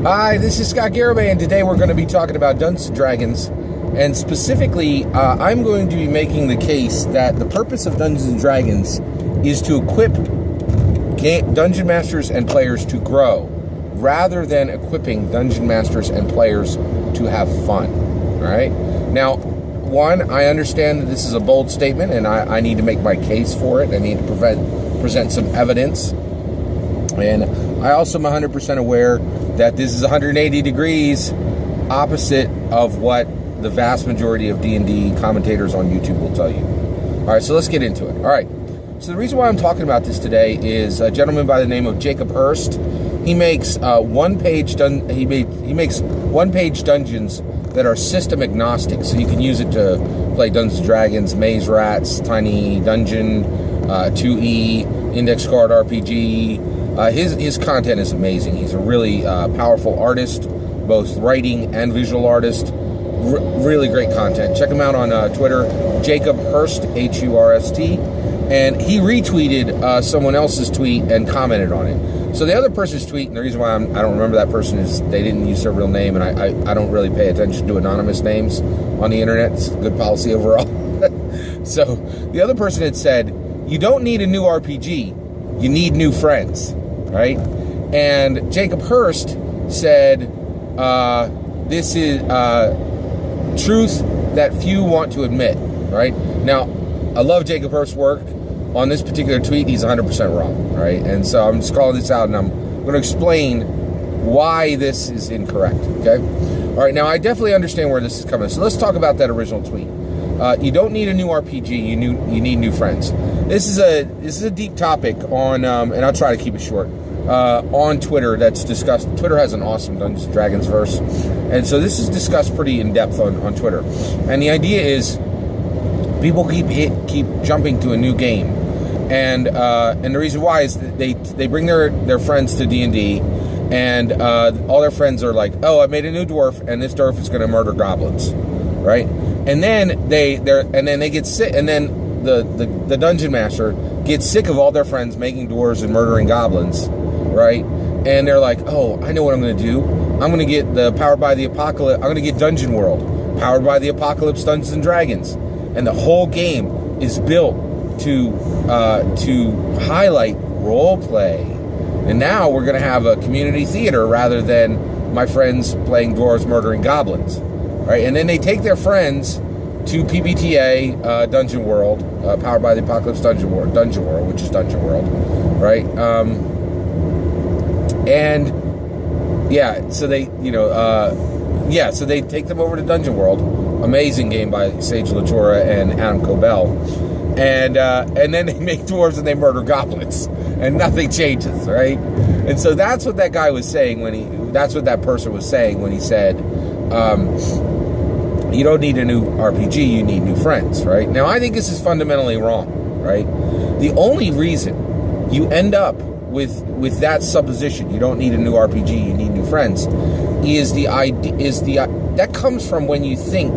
Hi, this is Scott Garibay, and today we're going to be talking about Dungeons & Dragons, and specifically, I'm going to be making the case that the purpose of Dungeons & Dragons is to equip Dungeon Masters and players to grow, rather than equipping Dungeon Masters and players to have fun, all right? Now, one, I understand that this is a bold statement, and I need to make my case for it. I need to present some evidence, and I also am 100% aware that this is 180 degrees opposite of what the vast majority of D&D commentators on YouTube will tell you. All right, so let's get into it. All right, so the reason why I'm talking about this today is a gentleman by the name of Jacob Hurst. He makes one-page dungeons that are system agnostic, so you can use it to play Dungeons & Dragons, Maze Rats, Tiny Dungeon, 2E, Index Card RPG. His content is amazing. He's a really powerful artist, both writing and visual artist. Really great content. Check him out on Twitter, Jacob Hurst, H-U-R-S-T. And he retweeted someone else's tweet and commented on it. So the other person's tweet, and the reason why I don't remember that person is they didn't use their real name, and I don't really pay attention to anonymous names on the internet. It's good policy overall. So the other person had said, you don't need a new RPG, you need new friends, right? And Jacob Hurst said, this is truth that few want to admit, right? Now, I love Jacob Hurst's work. On this particular tweet, he's 100% wrong, right? And so I'm just calling this out, and I'm going to explain why this is incorrect, okay? All right, now I definitely understand where this is coming. So let's talk about that original tweet. You don't need a new RPG, you need new friends. This is a deep topic on, and I'll try to keep it short, on Twitter that's discussed. Twitter has an awesome Dungeons & Dragons verse, and so this is discussed pretty in depth on Twitter. And the idea is, people keep jumping to a new game, and the reason why is they bring their friends to D&D, and all their friends are like, oh, I made a new dwarf, and this dwarf is going to murder goblins, right? And then they get sick, and then the dungeon master gets sick of all their friends making dwarves and murdering goblins, right? And they're like, oh, I know what I'm going to do. I'm going to get Powered by the Apocalypse. I'm going to get Dungeon World, Powered by the Apocalypse Dungeons and Dragons. And the whole game is built to highlight role play. And now we're going to have a community theater rather than my friends playing dwarves murdering goblins, right? And then they take their friends to PBTA Dungeon World, Powered by the Apocalypse Dungeon World, which is Dungeon World, right? And yeah, so they so they take them over to Dungeon World. Amazing game by Sage Latura and Adam Cobell, and then they make dwarves and they murder goblins, and nothing changes, right? And so that's what that guy was saying that's what that person was saying when he said, you don't need a new RPG, you need new friends, right? Now, I think this is fundamentally wrong, right? The only reason you end up with that supposition, you don't need a new RPG, you need new friends, is that comes from when you think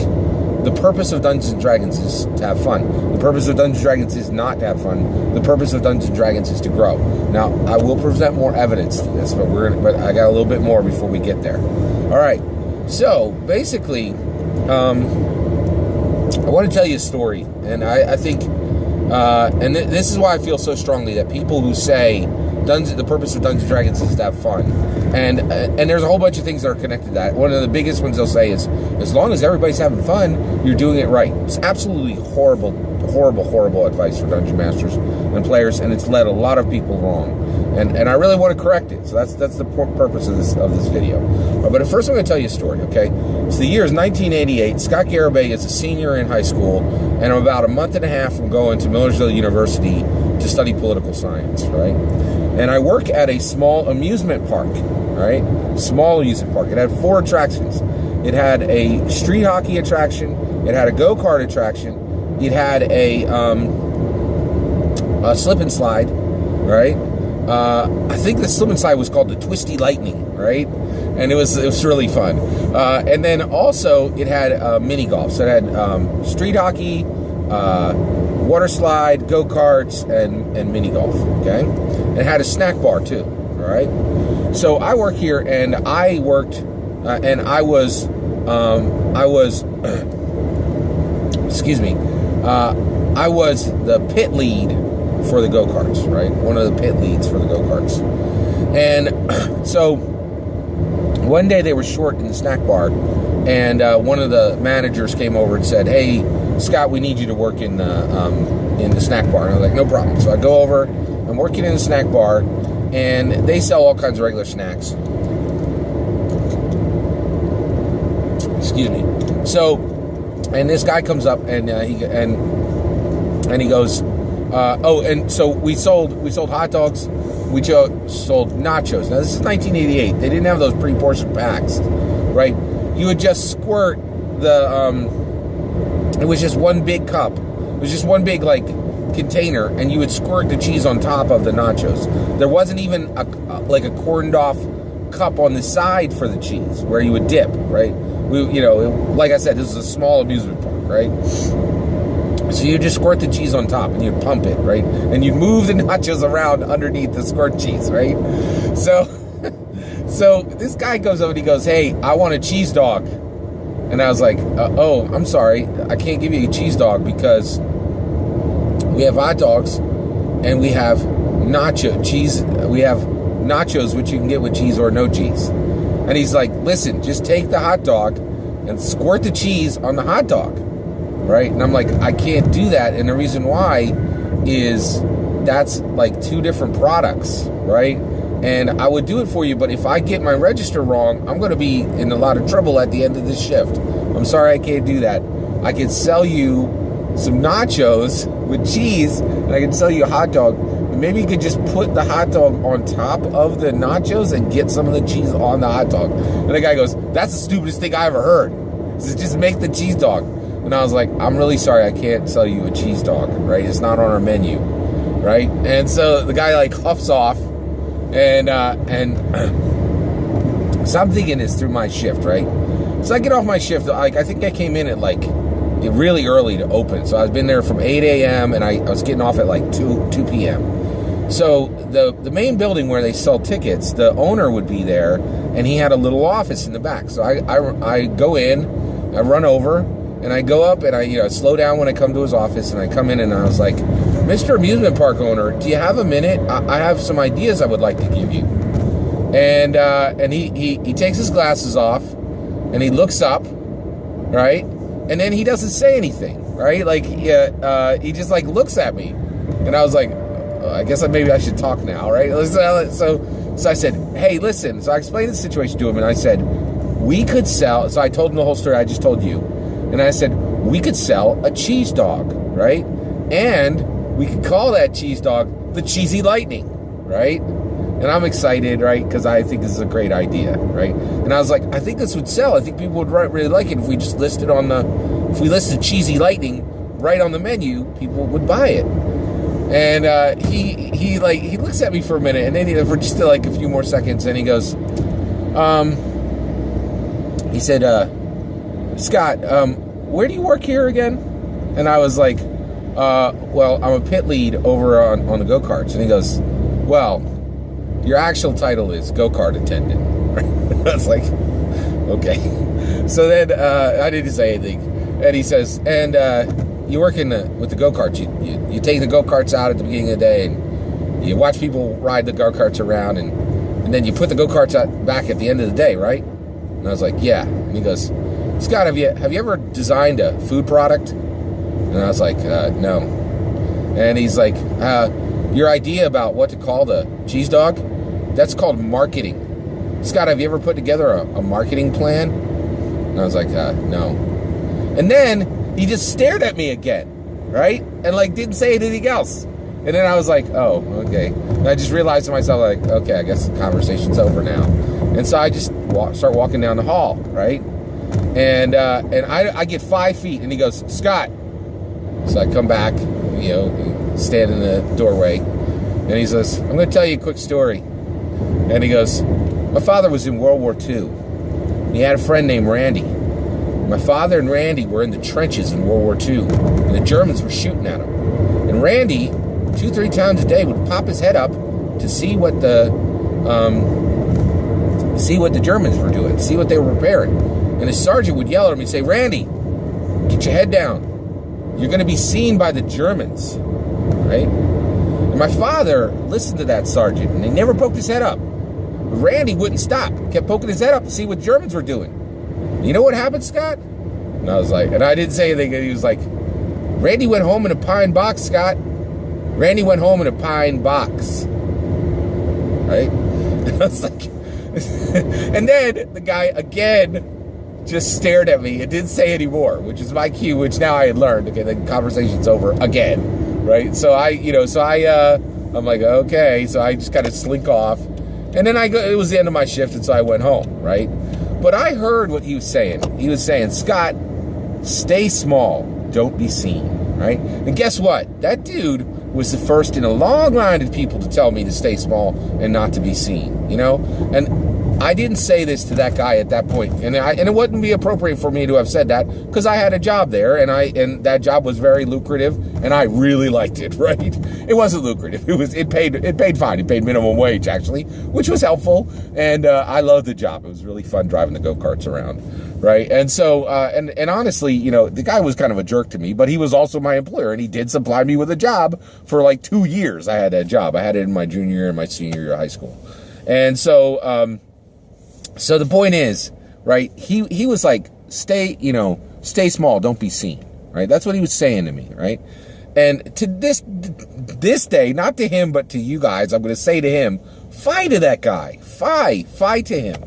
the purpose of Dungeons & Dragons is to have fun. The purpose of Dungeons & Dragons is not to have fun. The purpose of Dungeons & Dragons is to grow. Now, I will present more evidence to this, but I got a little bit more before we get there. All right. So basically, I want to tell you a story, and I think, this is why I feel so strongly that people who say the purpose of Dungeons & Dragons is to have fun, and there's a whole bunch of things that are connected to that. One of the biggest ones they'll say is, as long as everybody's having fun, you're doing it right. It's absolutely horrible advice for Dungeon Masters and players, and it's led a lot of people wrong. And I really want to correct it. So that's the purpose of this video. But first I'm going to tell you a story, okay? So the year is 1988. Scott Garibay is a senior in high school, and I'm about a month and a half from going to Millersville University to study political science, right? And I work at a small amusement park, right? Small amusement park. It had 4 attractions. It had a street hockey attraction. It had a go-kart attraction. It had a slip and slide, right? I think the slip and slide was called the Twisty Lightning, right? And it was really fun. And then also it had mini golf. So it had street hockey, water slide, go-karts, and mini golf, okay? It had a snack bar too, all right? So I work here, and I worked, and I was, excuse me, I was the pit lead for the go-karts, right? One of the pit leads for the go-karts. And so one day they were short in the snack bar, and one of the managers came over and said, "Hey, Scott, we need you to work in the snack bar." And I was like, "No problem." So I go over, I'm working in the snack bar, and they sell all kinds of regular snacks. Excuse me. So, and this guy comes up, and he goes, "Oh, and so we sold hot dogs, we sold nachos." Now this is 1988. They didn't have those pre-portioned packs, right? You would just squirt the. It was just one big cup. It was just one big container, and you would squirt the cheese on top of the nachos. There wasn't even a corned off cup on the side for the cheese where you would dip, right? Like I said, this is a small amusement park, right? So you just squirt the cheese on top, and you'd pump it, right? And you'd move the nachos around underneath the squirt cheese, right? So this guy comes up and he goes, "Hey, I want a cheese dog." And I was like, "Oh, I'm sorry, I can't give you a cheese dog because we have hot dogs and we have nacho cheese. We have nachos, which you can get with cheese or no cheese." And he's like, "Listen, just take the hot dog and squirt the cheese on the hot dog." Right? And I'm like, "I can't do that." And the reason why is that's two different products, right? And I would do it for you, but if I get my register wrong, I'm going to be in a lot of trouble at the end of this shift. I'm sorry, I can't do that. I can sell you some nachos with cheese, and I can sell you a hot dog. Maybe you could just put the hot dog on top of the nachos and get some of the cheese on the hot dog. And the guy goes, "That's the stupidest thing I ever heard. He says, just make the cheese dog." And I was like, "I'm really sorry, I can't sell you a cheese dog, right? It's not on our menu, right?" And so the guy huffs off, and so I'm thinking this through my shift, right? So I get off my shift, I think I came in at really early to open. So I've been there from 8 a.m. and I was getting off at 2 p.m. So the main building where they sell tickets, the owner would be there, and he had a little office in the back. So I go in, I run over, and I go up, and I slow down when I come to his office, and I come in, and I was like, "Mr. Amusement Park owner, do you have a minute? I have some ideas I would like to give you." And he takes his glasses off, and he looks up, right? And then he doesn't say anything, right? He just looks at me, and I was like, I guess maybe I should talk now, right? So I said, "Hey, listen." So I explained the situation to him, and I said, "We could sell." So I told him the whole story I just told you, and I said, "We could sell a cheese dog, right? And we could call that cheese dog the Cheesy Lightning, right?" And I'm excited, right? Because I think this is a great idea, right? And I was like, I think this would sell. I think people would really like it if we just listed if we listed Cheesy Lightning right on the menu, people would buy it. And he looks at me for a minute, and then for just a few more seconds, and he goes, he said, "Scott, where do you work here again?" And I was like, "Well, I'm a pit lead over on the go-karts." And he goes, "Well, your actual title is go-kart attendant." I was like, "Okay." So then I didn't say anything. And he says, "And you work with the go-karts. You take the go-karts out at the beginning of the day, and you watch people ride the go-karts around, and then you put the go-karts out back at the end of the day, right?" And I was like, "Yeah." And he goes, "Scott, have you ever designed a food product?" And I was like, "No." And he's like, "Your idea about what to call the cheese dog, that's called marketing. Scott, have you ever put together a marketing plan?" And I was like, "No." And then he just stared at me again, right? And didn't say anything else. And then I was like, "Oh, okay." And I just realized to myself, okay, I guess the conversation's over now. And so I just start walking down the hall, right? And I get 5 feet, and he goes, "Scott." So I come back, stand in the doorway, and he says, "I'm going to tell you a quick story." And he goes, "My father was in World War II. He had a friend named Randy. My father and Randy were in the trenches in World War II, and the Germans were shooting at him. And Randy, 2-3 times a day, would pop his head up to see what the see what the Germans were doing, see what they were preparing. And his sergeant would yell at him and say, Randy, get your head down. You're going to be seen by the Germans, right? And my father listened to that sergeant, and he never poked his head up. But Randy wouldn't stop, kept poking his head up to see what the Germans were doing. You know what happened, Scott? And I was like, and I didn't say anything, and he was like, Randy went home in a pine box, Scott. Randy went home in a pine box. Right? And I was like, and then the guy again just stared at me and didn't say any more, which is my cue, which now I had learned. Okay, the conversation's over again, right? So I'm like, okay. So I just kind of slink off, and then it was the end of my shift, and so I went home, right? But I heard what he was saying. He was saying, Scott, stay small, don't be seen, right? And guess what? That dude was the first in a long line of people to tell me to stay small and not to be seen, you know? And I didn't say this to that guy at that point, and it wouldn't be appropriate for me to have said that, because I had a job there, and that job was very lucrative, and I really liked it, right? It wasn't lucrative. It paid fine. It paid minimum wage, actually, which was helpful, and I loved the job. It was really fun driving the go-karts around, right? And so, and honestly, you know, the guy was kind of a jerk to me, but he was also my employer, and he did supply me with a job for like 2 years. I had that job. I had it in my junior year and my senior year of high school. And so, so the point is, right, he was like, stay small, don't be seen, right? That's what he was saying to me, right? And to this day, not to him, but to you guys, I'm going to say to him, fie to that guy, fie to him,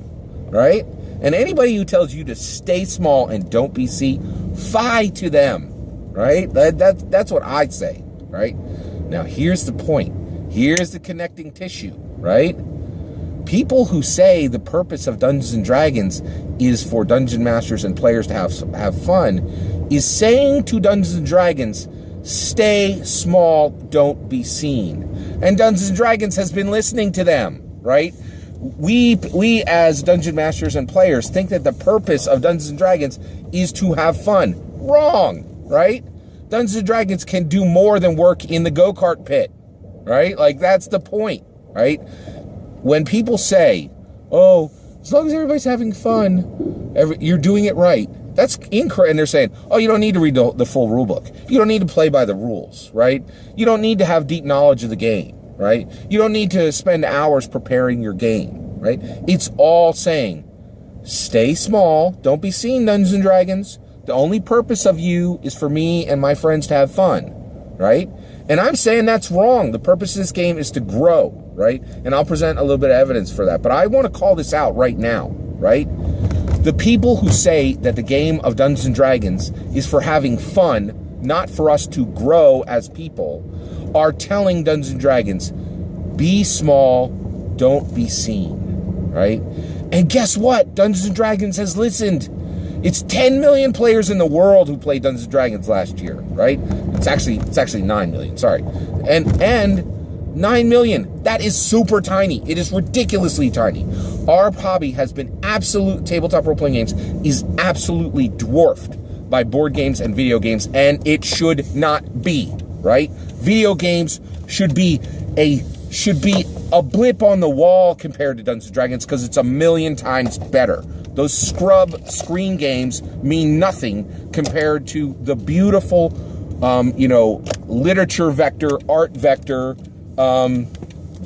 right? And anybody who tells you to stay small and don't be seen, fie to them, right? That's what I say, right? Now, here's the point. Here's the connecting tissue, right? People who say the purpose of Dungeons and Dragons is for dungeon masters and players to have fun is saying to Dungeons and Dragons, stay small, don't be seen. And Dungeons and Dragons has been listening to them, right? We as dungeon masters and players think that the purpose of Dungeons and Dragons is to have fun. Wrong, right? Dungeons and Dragons can do more than work in the go-kart pit, right? Like, that's the point, right? When people say, oh, as long as everybody's having fun, you're doing it right. That's incorrect. And they're saying, oh, you don't need to read the full rule book. You don't need to play by the rules, right? You don't need to have deep knowledge of the game, right? You don't need to spend hours preparing your game, right? It's all saying, stay small, don't be seen, Dungeons and Dragons. The only purpose of you is for me and my friends to have fun, right? And I'm saying that's wrong. The purpose of this game is to grow, right? And I'll present a little bit of evidence for that. But I want to call this out right now, right? The people who say that the game of Dungeons and Dragons is for having fun, not for us to grow as people, are telling Dungeons and Dragons, be small, don't be seen, right? And guess what? Dungeons and Dragons has listened. It's 10 million players in the world who played Dungeons & Dragons last year, right? It's actually 9 million, sorry. And 9 million, that is super tiny. It is ridiculously tiny. Our hobby has been tabletop role-playing games is absolutely dwarfed by board games and video games, and it should not be, right? Video games should be a blip on the wall compared to Dungeons & Dragons because it's a million times better. Those scrub screen games mean nothing compared to the beautiful, literature vector, art vector,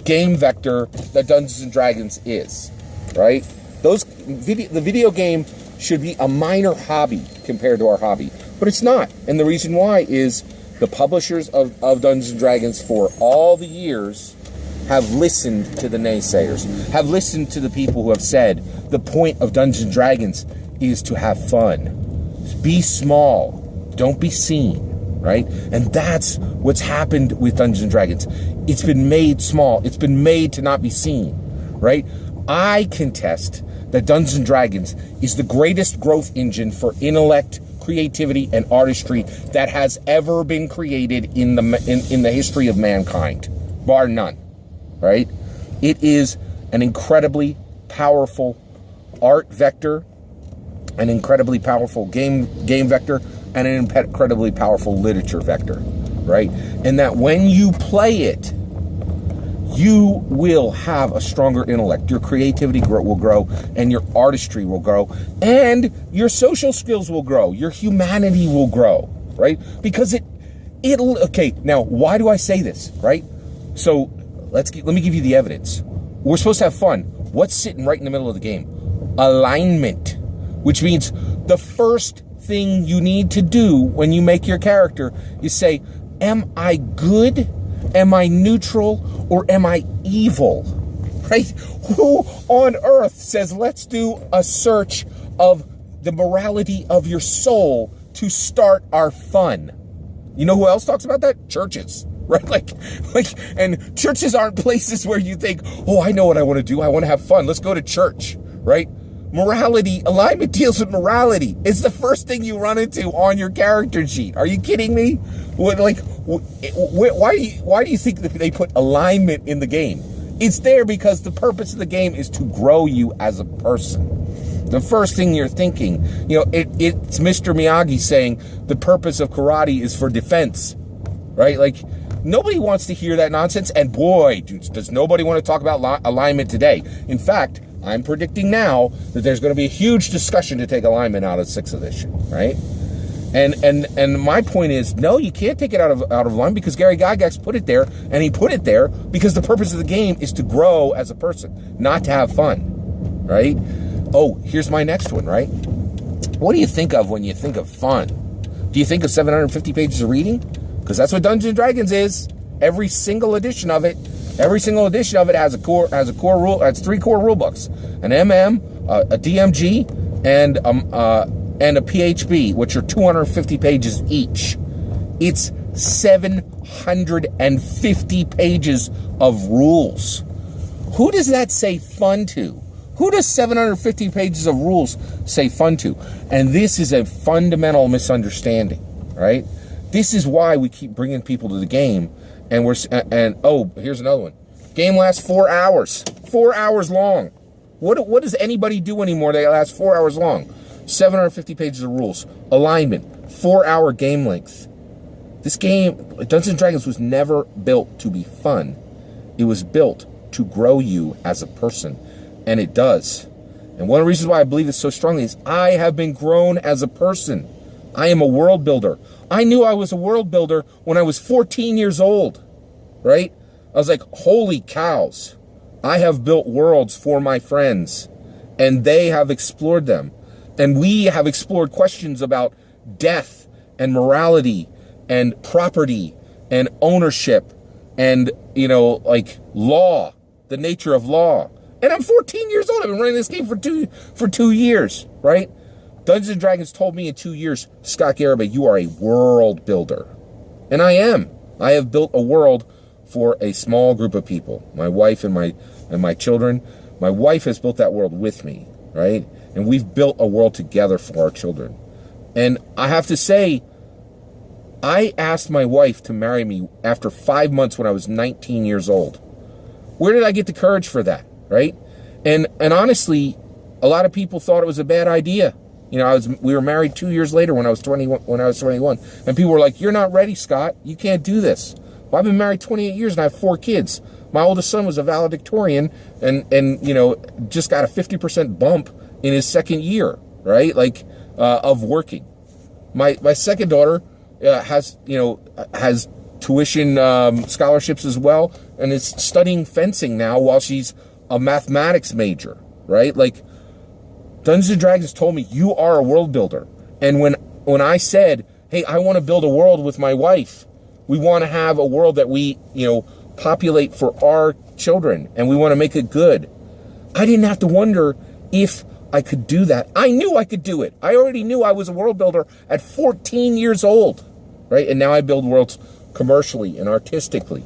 game vector that Dungeons and Dragons is, right? The video game should be a minor hobby compared to our hobby, but it's not. And the reason why is the publishers of Dungeons and Dragons for all the years have listened to the naysayers, have listened to the people who have said the point of Dungeons and Dragons is to have fun. Be small, don't be seen, right? And that's what's happened with Dungeons and Dragons. It's been made small. It's been made to not be seen, right? I contest that Dungeons and Dragons is the greatest growth engine for intellect, creativity, and artistry that has ever been created in the history of mankind, bar none. Right? It is an incredibly powerful art vector, an incredibly powerful game vector, and an incredibly powerful literature vector, right? And that when you play it, you will have a stronger intellect. Your creativity will grow, and your artistry will grow, and your social skills will grow. Your humanity will grow, right? Because it'll, okay, now, why do I say this, right? So let me give you the evidence. We're supposed to have fun. What's sitting right in the middle of the game? Alignment, which means the first thing you need to do when you make your character is say, am I good? Am I neutral? Or am I evil? Right? Who on earth says, let's do a search of the morality of your soul to start our fun? You know who else talks about that? Churches. Right? Like, and churches aren't places where you think, oh, I know what I want to do. I want to have fun. Let's go to church. Right? Morality, alignment deals with morality. It's the first thing you run into on your character sheet. Are you kidding me? Why do you think that they put alignment in the game? It's there because the purpose of the game is to grow you as a person. The first thing you're thinking, it's Mr. Miyagi saying the purpose of karate is for defense, right? Like, nobody wants to hear that nonsense. And boy, does nobody want to talk about alignment today. In fact, I'm predicting now that there's going to be a huge discussion to take alignment out of 6th edition, right? And my point is, no, you can't take it out of line because Gary Gygax put it there, and he put it there because the purpose of the game is to grow as a person, not to have fun, right? Oh, here's my next one, right? What do you think of when you think of fun? Do you think of 750 pages of reading? Because that's what Dungeons & Dragons is. Every single edition of it has a core rule. Has 3 core rule books: an MM, a DMG, and a PHB, which are 250 pages each. It's 750 pages of rules. Who does that say fun to? Who does 750 pages of rules say fun to? And this is a fundamental misunderstanding, right? This is why we keep bringing people to the game. And here's another one. Game lasts 4 hours. 4 hours long. What does anybody do anymore that lasts 4 hours long? 750 pages of rules. Alignment. 4-hour game length. This game, Dungeons & Dragons, was never built to be fun. It was built to grow you as a person. And it does. And one of the reasons why I believe this so strongly is I have been grown as a person. I am a world builder. I knew I was a world builder when I was 14 years old, right? I was like, holy cows. I have built worlds for my friends, and they have explored them. And we have explored questions about death and morality and property and ownership and, law, the nature of law. And I'm 14 years old. I've been running this game for two years, right? Dungeons & Dragons told me in 2 years, Scott Garibay, you are a world builder. And I am. I have built a world for a small group of people. My wife and my children. My wife has built that world with me, right? And we've built a world together for our children. And I have to say, I asked my wife to marry me after 5 months when I was 19 years old. Where did I get the courage for that, right? And honestly, a lot of people thought it was a bad idea. We were married 2 years later when I was 21, and people were like, you're not ready, Scott. You can't do this. Well, I've been married 28 years and I have 4 kids. My oldest son was a valedictorian and just got a 50% bump in his second year, right? Of working. My second daughter has tuition scholarships as well, and is studying fencing now while she's a mathematics major, right? Dungeons & Dragons told me, you are a world builder. And when I said, hey, I want to build a world with my wife, we want to have a world that we, populate for our children, and we want to make it good, I didn't have to wonder if I could do that. I knew I could do it. I already knew I was a world builder at 14 years old, right? And now I build worlds commercially and artistically,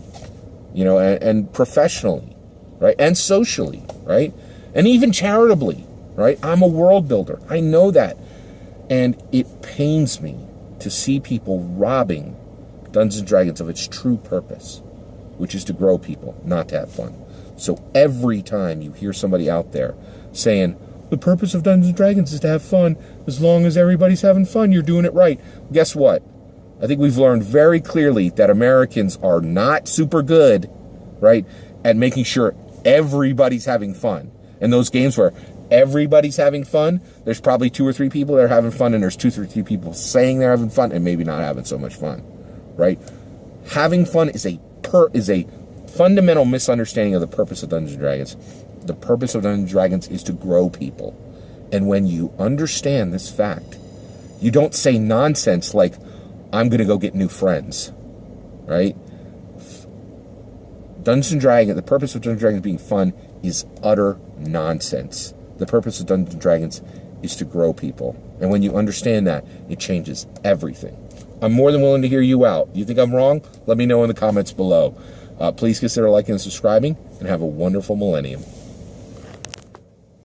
and professionally, right? And socially, right? And even charitably. Right? I'm a world builder. I know that. And it pains me to see people robbing Dungeons & Dragons of its true purpose, which is to grow people, not to have fun. So every time you hear somebody out there saying, the purpose of Dungeons & Dragons is to have fun, as long as everybody's having fun, you're doing it right. Guess what? I think we've learned very clearly that Americans are not super good, right, at making sure everybody's having fun. And those games where everybody's having fun, there's probably 2 or 3 people that are having fun, and there's 2 or 3 people saying they're having fun and maybe not having so much fun, right? Having fun is a fundamental misunderstanding of the purpose of Dungeons & Dragons. The purpose of Dungeons & Dragons is to grow people. And when you understand this fact, you don't say nonsense like, I'm going to go get new friends, right? Dungeons & Dragons, the purpose of Dungeons & Dragons being fun is utter nonsense. The purpose of Dungeons & Dragons is to grow people. And when you understand that, it changes everything. I'm more than willing to hear you out. You think I'm wrong? Let me know in the comments below. Please consider liking and subscribing, and have a wonderful millennium.